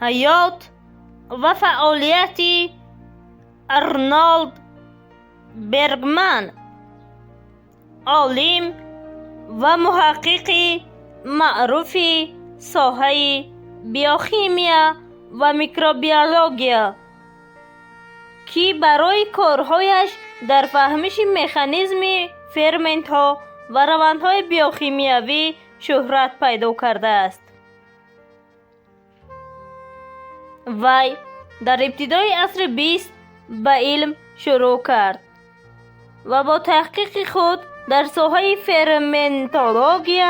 حیات و فعالیت آرنولد برگمن، عالم و محقق معروف ساحه بیوشیمیا و میکروبیولوژی که برای کارهایش در فهمش مکانیزم فرمنت ها و روندهای بیوشیمیایی شهرت پیدا کرده است. وی در ابتدای عصر 20 به علم شروع کرد و با تحقیق خود در ساحه فرمنتولوژی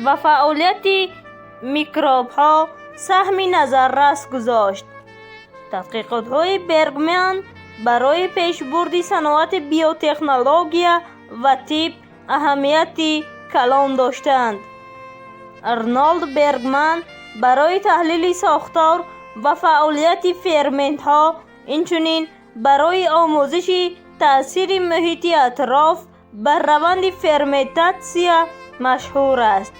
و فعالیت میکروب ها سهمی نظررس گذاشت. تحقیقات های برگمن برای پیشبرد صنعت بیوتکنولوژی و طب اهمیت کلان داشتند. آرنولد برگمن برای تحلیل ساختار و فعالیت فرمنت ها، اینچنین برای آموزش تأثیر محیط اطراف بر روند فرمنتاسیون مشهور است.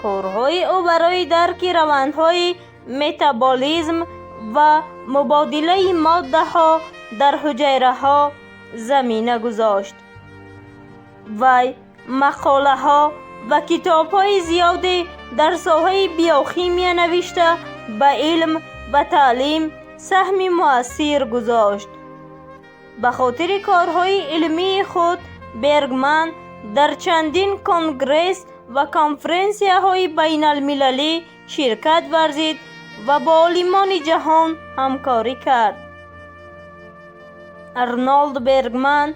کارهای او برای درک روندهای متابولیسم و مبادله ماده ها در حجره ها زمینه گذاشت. وی مقاله ها و کتاب های زیادی در ساحه بیوشیمی نوشته به علم و تعلیم سهم مؤثر گذاشت. به خاطر کارهای علمی خود برگمن در چندین کنگرس و کنفرانسیه های بین المللی شرکت ورزید و با عالمان جهان همکاری کرد. آرنولد برگمن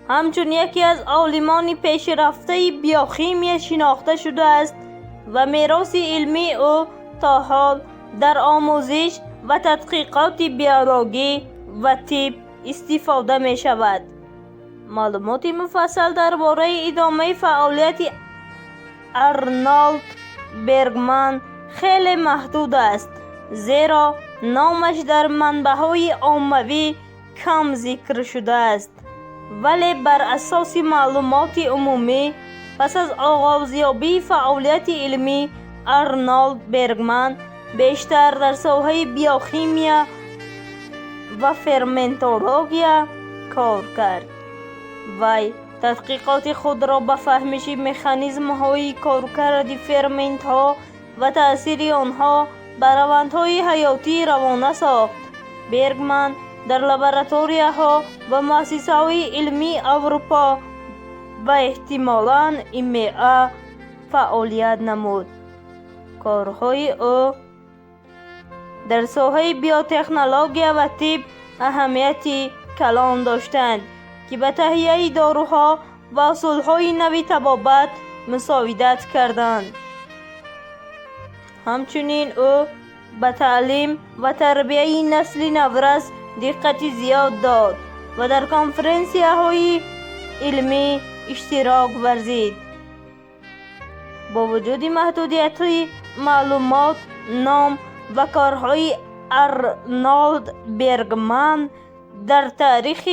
همچون یکی از عالمان پیشرفته بیوشیمی شناخته شده است و میراث علمی او تا حال در آموزش و تحقیقات بیولوژی و طب استفاده می شود. معلومات مفصل درباره ادامه فعالیت آرنولد برگمن خیلی محدود است، زیرا نامش در منبع‌های عمومی کم ذکر شده است. ولی بر اساس معلومات عمومی، پس از آغازیابی فعالیت علمی، آرنولد برگمن بیشتر در ساحه بیوشیمیا و فرمنتولوژی کار کرد. وی تحقیقات خود را به فهمش مکانیزم های کارکرد فرمنت ها و تأثیر آنها بر روندهای حیاتی روانه ساخت. برگمن در لابراتوری ها و مؤسسه های علمی اروپا و احتمالاً EMEA فعالیت نمود. کارهای او در ساحه بیوتکنولوژی و طب اهمیت کلان داشتند که به تهیه داروها و اصولهای نوی طبابت مساعدت کردند. همچنین او به تعلیم و تربیت نسل نورس دقت زیاد داد و در کنفرانسیه های علمی اشتراک ورزید. با وجود محدودیت معلومات، نام و کارهای آرنولد برگمن در تاریخ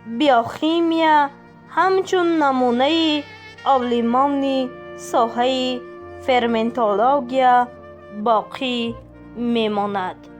بیوشیمیا همچون نمونه عالمان ساحه فرمنتولوژی باقی میماند.